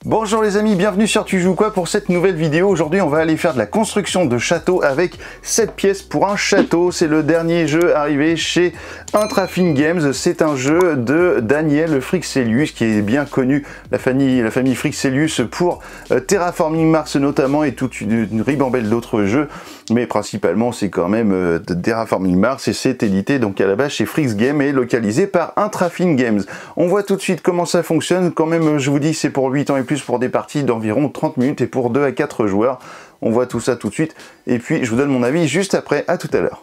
Bonjour les amis, bienvenue sur Tu joues quoi pour cette nouvelle vidéo. Aujourd'hui on va aller faire de la construction de château avec 7 pièces pour un château. C'est le dernier jeu arrivé chez Intrafin Games. C'est un jeu de Daniel Frixelius qui est bien connu, la famille Frixelius pour Terraforming Mars notamment et toute une ribambelle d'autres jeux. Mais principalement c'est quand même de Terraforming Mars et c'est édité donc à la base chez Frix Games et localisé par Intrafin Games. On voit tout de suite comment ça fonctionne. Quand même je vous dis c'est pour 8 ans et plus pour des parties d'environ 30 minutes et pour 2 à 4 joueurs. On voit tout ça tout de suite et puis je vous donne mon avis juste après. À tout à l'heure.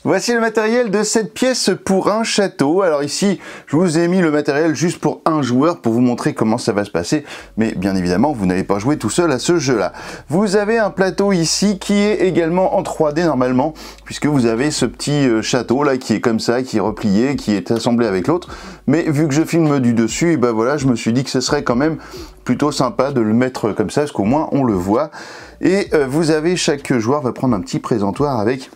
Voici le matériel de cette pièce pour un château. Alors ici, je vous ai mis le matériel juste pour un joueur pour vous montrer comment ça va se passer. Mais bien évidemment, vous n'allez pas jouer tout seul à ce jeu-là. Vous avez un plateau ici qui est également en 3D normalement, puisque vous avez ce petit château là qui est comme ça, qui est replié, qui est assemblé avec l'autre. Mais vu que je filme du dessus, et ben voilà, je me suis dit que ce serait quand même plutôt sympa de le mettre comme ça, parce qu'au moins on le voit. Et vous avez, chaque joueur va prendre un petit présentoir avec...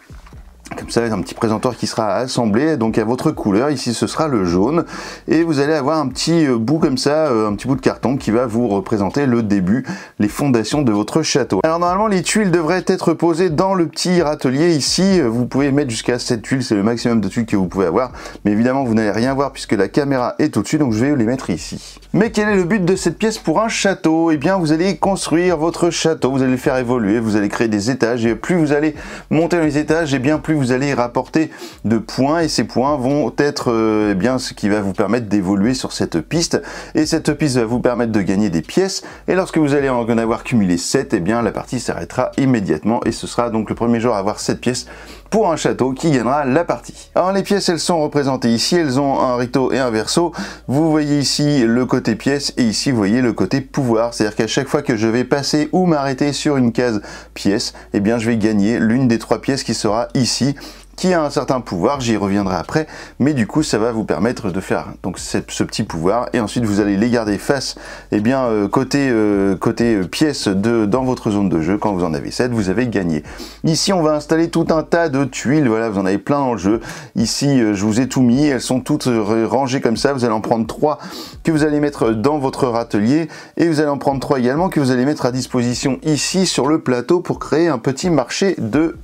comme ça, un petit présentoir qui sera assemblé donc à votre couleur. Ici ce sera le jaune et vous allez avoir un petit bout comme ça, un petit bout de carton qui va vous représenter le début, les fondations de votre château. Alors normalement les tuiles devraient être posées dans le petit râtelier ici. Vous pouvez mettre jusqu'à 7 tuiles, c'est le maximum de tuiles que vous pouvez avoir, mais évidemment vous n'allez rien voir puisque la caméra est au-dessus, donc je vais les mettre ici. Mais quel est le but de cette pièce pour un château? Eh bien vous allez construire votre château, vous allez le faire évoluer, vous allez créer des étages et plus vous allez monter les étages et bien plus vous allez rapporter de points et ces points vont être bien ce qui va vous permettre d'évoluer sur cette piste et cette piste va vous permettre de gagner des pièces et lorsque vous allez en avoir cumulé 7, eh bien la partie s'arrêtera immédiatement et ce sera donc le premier joueur à avoir 7 pièces pour un château qui gagnera la partie. Alors les pièces elles sont représentées ici, elles ont un recto et un verso. Vous voyez ici le côté pièce et ici vous voyez le côté pouvoir, c'est-à-dire qu'à chaque fois que je vais passer ou m'arrêter sur une case pièce, eh bien je vais gagner l'une des 3 pièces qui sera ici, qui a un certain pouvoir, j'y reviendrai après, mais du coup ça va vous permettre de faire donc ce petit pouvoir et ensuite vous allez les garder face et bien côté pièce dans votre zone de jeu. Quand vous en avez 7, vous avez gagné. Ici on va installer tout un tas de tuiles, voilà, vous en avez plein dans le jeu. Ici je vous ai tout mis, elles sont toutes rangées comme ça, vous allez en prendre 3 que vous allez mettre dans votre râtelier et vous allez en prendre 3 également que vous allez mettre à disposition ici sur le plateau pour créer un petit marché de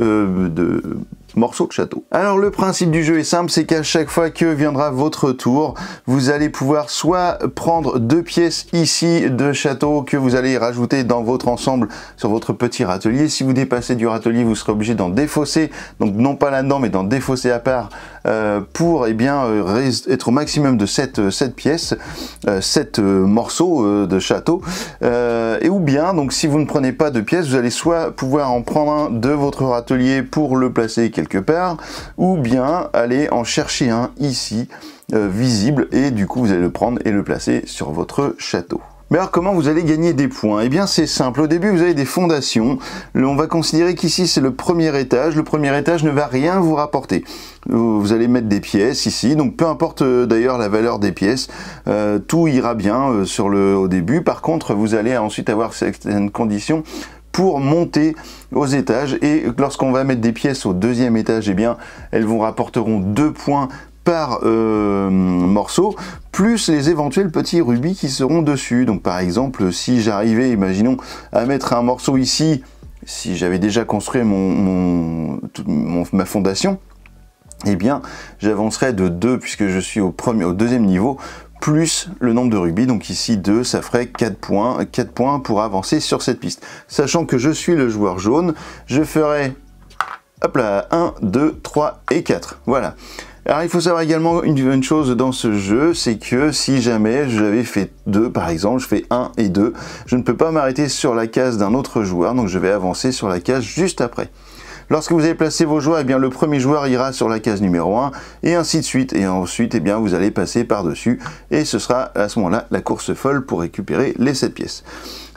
morceaux de château. Alors le principe du jeu est simple, c'est qu'à chaque fois que viendra votre tour, vous allez pouvoir soit prendre 2 pièces ici de château que vous allez rajouter dans votre ensemble sur votre petit râtelier. Si vous dépassez du râtelier, vous serez obligé d'en défausser, donc non pas là-dedans mais d'en défausser à part pour être au maximum de 7 pièces, 7 morceaux de château. Et ou bien, donc si vous ne prenez pas de pièces, vous allez soit pouvoir en prendre un de votre râtelier pour le placer quelque part, ou bien aller en chercher un ici, visible, et du coup vous allez le prendre et le placer sur votre château. Mais alors comment vous allez gagner des points? Eh bien c'est simple, au début vous avez des fondations, on va considérer qu'ici c'est le premier étage ne va rien vous rapporter. Vous allez mettre des pièces ici, donc peu importe d'ailleurs la valeur des pièces, tout ira bien au début. Par contre vous allez ensuite avoir certaines conditions pour monter aux étages et lorsqu'on va mettre des pièces au 2e étage, eh bien elles vous rapporteront 2 points par morceau, plus les éventuels petits rubis qui seront dessus. Donc par exemple, si j'arrivais, imaginons, à mettre un morceau ici, si j'avais déjà construit ma fondation, eh bien j'avancerais de 2 puisque je suis au 2e niveau, plus le nombre de rubis, donc ici 2, ça ferait 4 points pour avancer sur cette piste. Sachant que je suis le joueur jaune, je ferai, hop là, 1, 2, 3 et 4, voilà. Alors il faut savoir également une chose dans ce jeu, c'est que si jamais j'avais fait 2 par exemple, je fais 1 et 2, je ne peux pas m'arrêter sur la case d'un autre joueur, donc je vais avancer sur la case juste après. Lorsque vous avez placé vos joueurs, eh bien, le premier joueur ira sur la case numéro 1 et ainsi de suite. Et ensuite, eh bien, vous allez passer par-dessus et ce sera à ce moment-là la course folle pour récupérer les 7 pièces.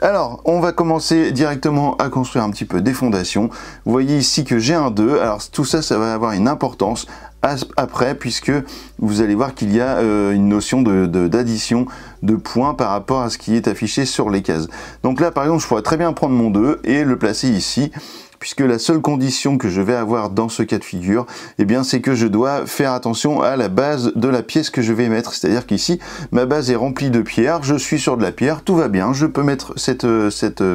Alors, on va commencer directement à construire un petit peu des fondations. Vous voyez ici que j'ai un 2. Alors, tout ça, ça va avoir une importance après, puisque vous allez voir qu'il y a une notion d'addition de points par rapport à ce qui est affiché sur les cases. Donc là, par exemple, je pourrais très bien prendre mon 2 et le placer ici, puisque la seule condition que je vais avoir dans ce cas de figure, eh bien c'est que je dois faire attention à la base de la pièce que je vais mettre. C'est-à-dire qu'ici, ma base est remplie de pierre, je suis sur de la pierre, tout va bien, je peux mettre cette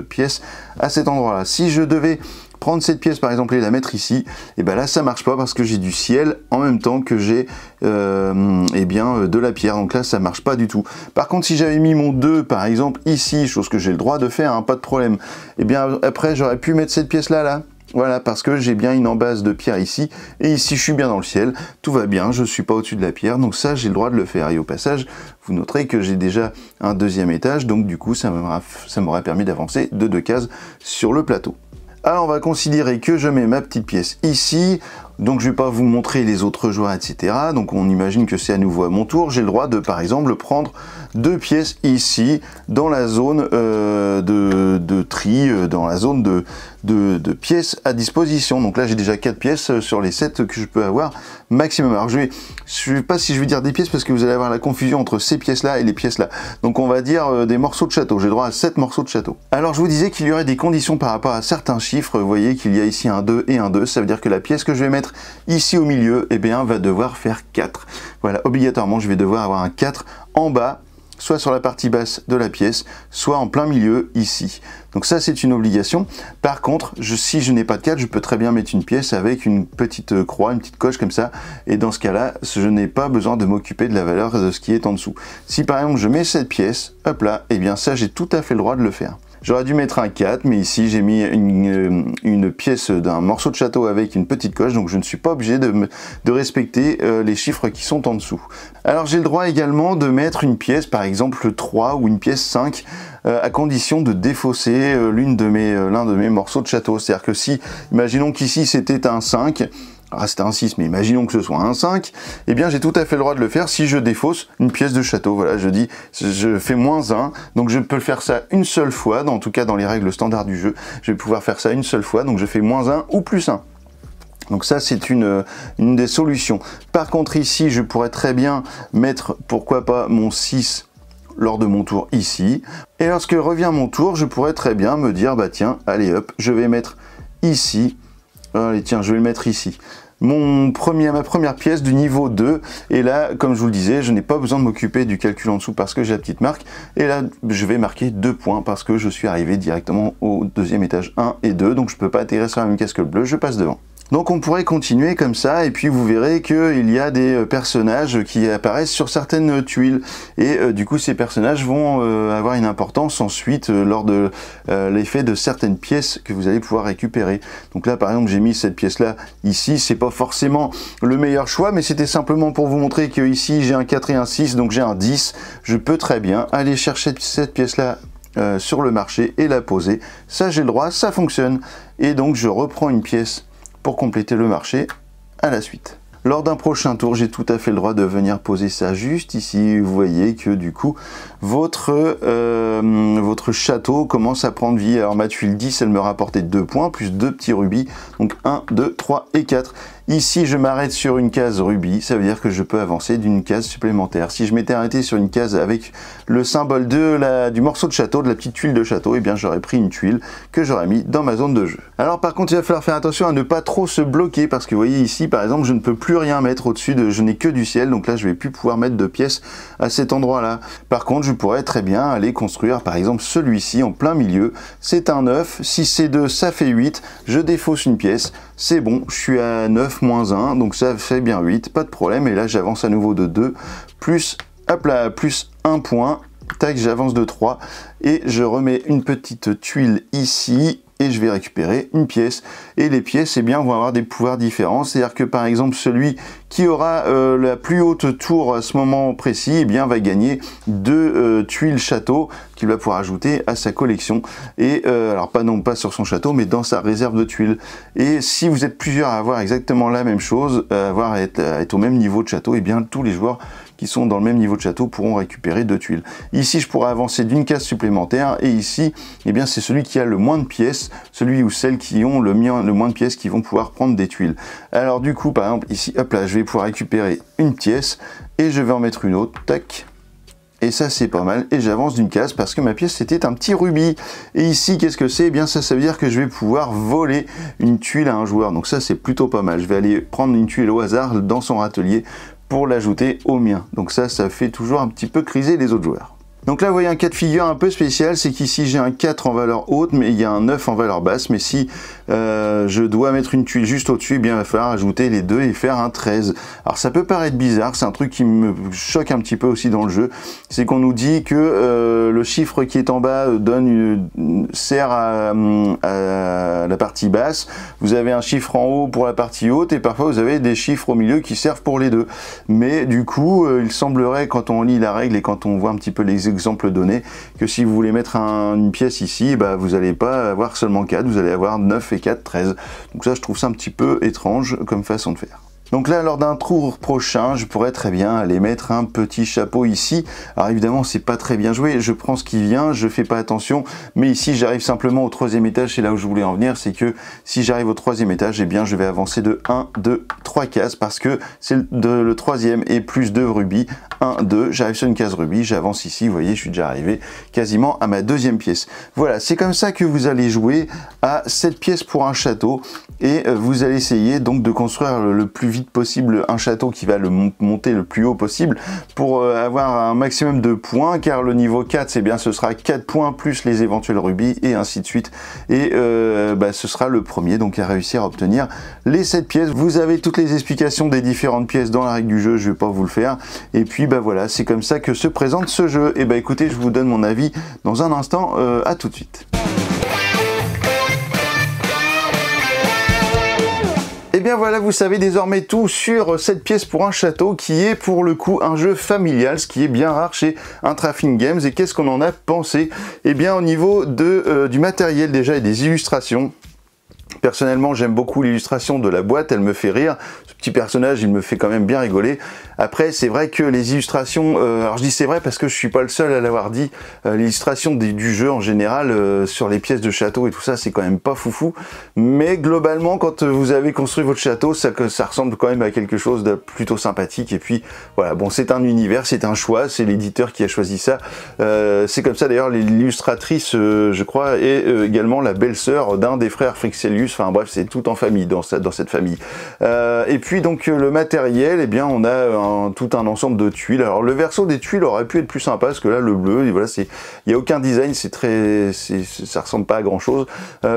pièce à cet endroit-là. Si je devais prendre cette pièce par exemple et la mettre ici, et ben là ça marche pas parce que j'ai du ciel en même temps que j'ai de la pierre, donc là ça marche pas du tout. Par contre si j'avais mis mon 2 par exemple ici, chose que j'ai le droit de faire, hein, pas de problème, et bien après j'aurais pu mettre cette pièce là, voilà, parce que j'ai bien une embase de pierre ici, et ici je suis bien dans le ciel, tout va bien, je suis pas au-dessus de la pierre, donc ça j'ai le droit de le faire. Et au passage, vous noterez que j'ai déjà un deuxième étage, donc du coup ça m'aura permis d'avancer de 2 cases sur le plateau. Alors on va considérer que je mets ma petite pièce ici, donc je ne vais pas vous montrer les autres joueurs, etc. Donc on imagine que c'est à nouveau à mon tour, j'ai le droit de par exemple prendre 2 pièces ici, dans la zone de tri, dans la zone de pièces à disposition. Donc là j'ai déjà 4 pièces sur les 7 que je peux avoir maximum. Alors je sais pas si je vais dire des pièces parce que vous allez avoir la confusion entre ces pièces là et les pièces là. Donc on va dire des morceaux de château, j'ai droit à 7 morceaux de château. Alors je vous disais qu'il y aurait des conditions par rapport à certains chiffres. Vous voyez qu'il y a ici un 2 et un 2, ça veut dire que la pièce que je vais mettre ici au milieu, eh bien va devoir faire 4. Voilà, obligatoirement je vais devoir avoir un 4 en bas, soit sur la partie basse de la pièce, soit en plein milieu ici. Donc ça c'est une obligation. Par contre, si je n'ai pas de 4, je peux très bien mettre une pièce avec une petite croix, une petite coche comme ça, et dans ce cas-là, je n'ai pas besoin de m'occuper de la valeur de ce qui est en dessous. Si par exemple je mets cette pièce, hop là, et bien ça j'ai tout à fait le droit de le faire. J'aurais dû mettre un 4, mais ici j'ai mis une pièce d'un morceau de château avec une petite coche, donc je ne suis pas obligé de respecter les chiffres qui sont en dessous. Alors j'ai le droit également de mettre une pièce, par exemple 3 ou une pièce 5, à condition de défausser l'un de mes morceaux de château. C'est-à-dire que si, imaginons qu'ici c'était un 5, ah, c'était un 6, mais imaginons que ce soit un 5, eh bien j'ai tout à fait le droit de le faire si je défausse une pièce de château. Voilà, je dis, je fais -1, donc je peux faire ça une seule fois, en tout cas dans les règles standards du jeu, je vais pouvoir faire ça une seule fois, donc je fais -1 ou +1. Donc ça c'est une des solutions. Par contre ici, je pourrais très bien mettre, pourquoi pas, mon 6 lors de mon tour ici, et lorsque revient mon tour, je pourrais très bien me dire, bah tiens, allez hop, je vais mettre ici, allez tiens, je vais le mettre ici. Ma première pièce du niveau 2, et là, comme je vous le disais, je n'ai pas besoin de m'occuper du calcul en dessous parce que j'ai la petite marque, et là, je vais marquer 2 points parce que je suis arrivé directement au deuxième étage 1 et 2, donc je ne peux pas atterrir sur la même case que le bleu, je passe devant. Donc on pourrait continuer comme ça, et puis vous verrez qu'il y a des personnages qui apparaissent sur certaines tuiles, et du coup ces personnages vont avoir une importance ensuite lors de l'effet de certaines pièces que vous allez pouvoir récupérer. Donc là par exemple j'ai mis cette pièce là ici, c'est pas forcément le meilleur choix, mais c'était simplement pour vous montrer que ici j'ai un 4 et un 6, donc j'ai un 10, je peux très bien aller chercher cette pièce là sur le marché et la poser, ça j'ai le droit, ça fonctionne, et donc je reprends une pièce pour compléter le marché à la suite. Lors d'un prochain tour, j'ai tout à fait le droit de venir poser ça juste ici. Vous voyez que du coup, votre château commence à prendre vie. Alors ma tuile 10, elle me rapportait 2 points, plus 2 petits rubis. Donc 1, 2, 3 et 4. Ici, je m'arrête sur une case rubis, ça veut dire que je peux avancer d'une case supplémentaire. Si je m'étais arrêté sur une case avec le symbole du morceau de château, de la petite tuile de château, eh bien j'aurais pris une tuile que j'aurais mis dans ma zone de jeu. Alors par contre, il va falloir faire attention à ne pas trop se bloquer, parce que vous voyez ici, par exemple, je ne peux plus rien mettre au-dessus je n'ai que du ciel, donc là je vais plus pouvoir mettre de pièces à cet endroit-là. Par contre, je pourrais très bien aller construire, par exemple, celui-ci en plein milieu. C'est un 9, si c'est 2, ça fait 8, je défausse une pièce, c'est bon, je suis à 9, -1, donc ça fait bien 8, pas de problème, et là j'avance à nouveau de 2, plus, hop là, plus 1 point, tac, j'avance de 3, et je remets une petite tuile ici, et je vais récupérer une pièce, et les pièces eh bien, vont avoir des pouvoirs différents, c'est-à-dire que par exemple celui qui aura la plus haute tour à ce moment précis, eh bien, va gagner 2 tuiles château qu'il va pouvoir ajouter à sa collection, et alors non pas sur son château, mais dans sa réserve de tuiles. Et si vous êtes plusieurs à avoir exactement la même chose, à être au même niveau de château, et bien tous les joueurs qui sont dans le même niveau de château pourront récupérer 2 tuiles. Ici, je pourrais avancer d'une case supplémentaire, et ici, eh bien, c'est celui qui a le moins de pièces, celui ou celles qui ont le moins de pièces qui vont pouvoir prendre des tuiles. Alors du coup, par exemple, ici, hop là, je vais pouvoir récupérer une pièce, et je vais en mettre une autre, tac, Et ça c'est pas mal, et j'avance d'une case parce que ma pièce c'était un petit rubis. Et ici qu'est-ce que c'est? Eh bien ça veut dire que je vais pouvoir voler une tuile à un joueur, donc ça c'est plutôt pas mal. Je vais aller prendre une tuile au hasard dans son râtelier pour l'ajouter au mien. Donc ça fait toujours un petit peu criser les autres joueurs. Donc là vous voyez un cas de figure un peu spécial, c'est qu'ici j'ai un 4 en valeur haute, mais il y a un 9 en valeur basse, mais si je dois mettre une tuile juste au-dessus, eh bien il va falloir ajouter les deux et faire un 13. Alors ça peut paraître bizarre, c'est un truc qui me choque un petit peu aussi dans le jeu, c'est qu'on nous dit que le chiffre qui est en bas sert à la partie basse, vous avez un chiffre en haut pour la partie haute, et parfois vous avez des chiffres au milieu qui servent pour les deux. Mais du coup, il semblerait, quand on lit la règle et quand on voit un petit peu les exemples donnés, que si vous voulez mettre une pièce ici, bah, vous n'allez pas avoir seulement 4, vous allez avoir 9 et 4, 13. Donc ça, je trouve ça un petit peu étrange comme façon de faire. Donc là, lors d'un tour prochain, je pourrais très bien aller mettre un petit chapeau ici. Alors évidemment, c'est pas très bien joué. Je prends ce qui vient, je fais pas attention. Mais ici, j'arrive simplement au 3e étage. C'est là où je voulais en venir. C'est que si j'arrive au 3e étage, eh bien, je vais avancer de 1, 2, 3 cases parce que c'est le 3e et plus 2 rubis. 1, 2, j'arrive sur une case rubis, j'avance ici. Vous voyez, je suis déjà arrivé quasiment à ma 2e pièce. Voilà, c'est comme ça que vous allez jouer à cette pièce pour un château. Et vous allez essayer donc de construire le plus vite possible un château qui va le monter le plus haut possible pour avoir un maximum de points, car le niveau 4, c'est bien, ce sera 4 points plus les éventuels rubis et ainsi de suite. Et ce sera le premier donc à réussir à obtenir les 7 pièces. Vous avez toutes les explications des différentes pièces dans la règle du jeu, je vais pas vous le faire. Et puis voilà, c'est comme ça que se présente ce jeu. Et écoutez, je vous donne mon avis dans un instant, à tout de suite. Et bien voilà, vous savez désormais tout sur cette pièce pour un château qui est pour le coup un jeu familial, ce qui est bien rare chez Intrafin Games. Et qu'est-ce qu'on en a pensé? Eh bien au niveau du matériel déjà et des illustrations, personnellement j'aime beaucoup l'illustration de la boîte, elle me fait rire. Ce petit personnage, il me fait quand même bien rigoler. Après, c'est vrai que les illustrations, alors je dis c'est vrai parce que je suis pas le seul à l'avoir dit, l'illustration du jeu en général, sur les pièces de château et tout ça, c'est quand même pas foufou. Mais globalement, quand vous avez construit votre château, ça ressemble quand même à quelque chose de plutôt sympathique. Et puis voilà, bon, c'est un univers, c'est un choix, c'est l'éditeur qui a choisi ça. C'est comme ça d'ailleurs, l'illustratrice, je crois, est également la belle-sœur d'un des frères Frixelius. Enfin bref, c'est tout en famille dans cette famille. Et puis donc le matériel, eh bien on a tout un ensemble de tuiles. Alors le verso des tuiles aurait pu être plus sympa parce que là le bleu, et voilà, il n'y a aucun design, ça ressemble pas à grand chose.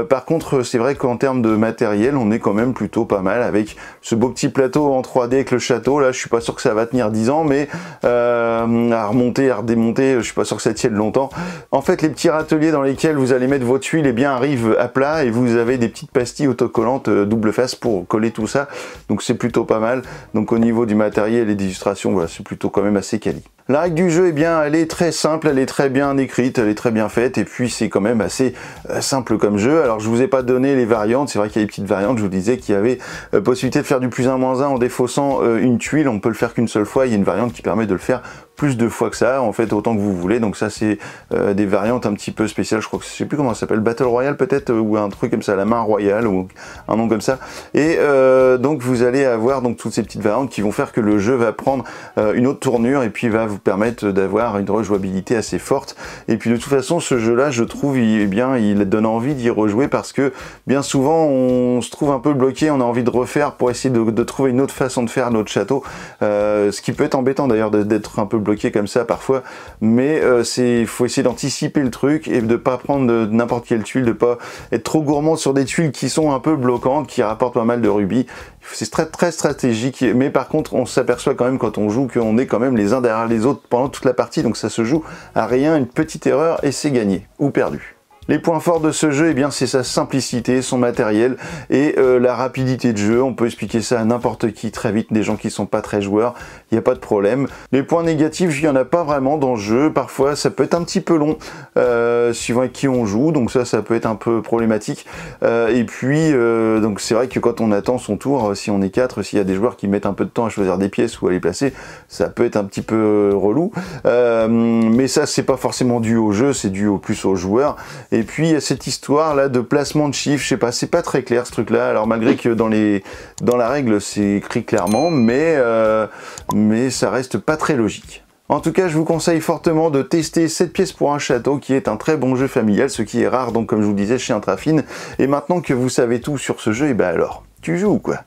Par contre, c'est vrai qu'en termes de matériel, on est quand même plutôt pas mal avec ce beau petit plateau en 3D avec le château. Là, je suis pas sûr que ça va tenir 10 ans, mais à remonter, à redémonter, je suis pas sûr que ça tienne longtemps. En fait, les petits râteliers dans lesquels vous allez mettre vos tuiles, eh bien arrivent à plat et vous avez des petites pastilles autocollantes double face pour coller tout ça. Donc c'est plutôt pas mal. Donc au niveau du matériel et d'illustration, voilà, c'est plutôt quand même assez quali. La règle du jeu, eh bien, elle est très simple, elle est très bien écrite, elle est très bien faite, et puis c'est quand même assez simple comme jeu. Alors je vous ai pas donné les variantes, c'est vrai qu'il y a des petites variantes, je vous disais qu'il y avait possibilité de faire du +1 - 1 en défaussant une tuile, on peut le faire qu'une seule fois, il y a une variante qui permet de le faire plus de fois que ça, en fait autant que vous voulez, donc ça c'est des variantes un petit peu spéciales, je crois que je sais plus comment ça s'appelle, Battle Royale peut-être, ou un truc comme ça, la main royale, ou un nom comme ça, et donc vous allez avoir donc toutes ces petites variantes qui vont faire que le jeu va prendre une autre tournure, et puis va vous permettre d'avoir une rejouabilité assez forte. Et puis de toute façon, ce jeu-là, je trouve, il donne envie d'y rejouer parce que bien souvent, on se trouve un peu bloqué, on a envie de refaire pour essayer de trouver une autre façon de faire notre château. Ce qui peut être embêtant d'ailleurs d'être un peu bloqué comme ça parfois, mais il faut essayer d'anticiper le truc et de pas prendre n'importe quelle tuile, de pas être trop gourmand sur des tuiles qui sont un peu bloquantes, qui rapportent pas mal de rubis. C'est très très stratégique, mais par contre on s'aperçoit quand même quand on joue qu'on est quand même les uns derrière les autres pendant toute la partie, donc ça se joue à rien, une petite erreur et c'est gagné ou perdu. Les points forts de ce jeu, eh bien, c'est sa simplicité, son matériel et la rapidité de jeu. On peut expliquer ça à n'importe qui très vite, des gens qui sont pas très joueurs, il n'y a pas de problème. Les points négatifs, il n'y en a pas vraiment dans le jeu. Parfois, ça peut être un petit peu long, suivant avec qui on joue, donc ça peut être un peu problématique. Et puis, donc c'est vrai que quand on attend son tour, si on est 4, s'il y a des joueurs qui mettent un peu de temps à choisir des pièces ou à les placer, ça peut être un petit peu relou. Mais ça, c'est pas forcément dû au jeu, c'est dû plus aux joueurs. Et puis il y a cette histoire là de placement de chiffres, je sais pas, c'est pas très clair ce truc là, alors malgré que dans la règle c'est écrit clairement, mais ça reste pas très logique. En tout cas, je vous conseille fortement de tester 7 pièces pour un château, qui est un très bon jeu familial, ce qui est rare, donc comme je vous disais, chez Intrafine. Et maintenant que vous savez tout sur ce jeu, et ben alors, tu joues ou quoi?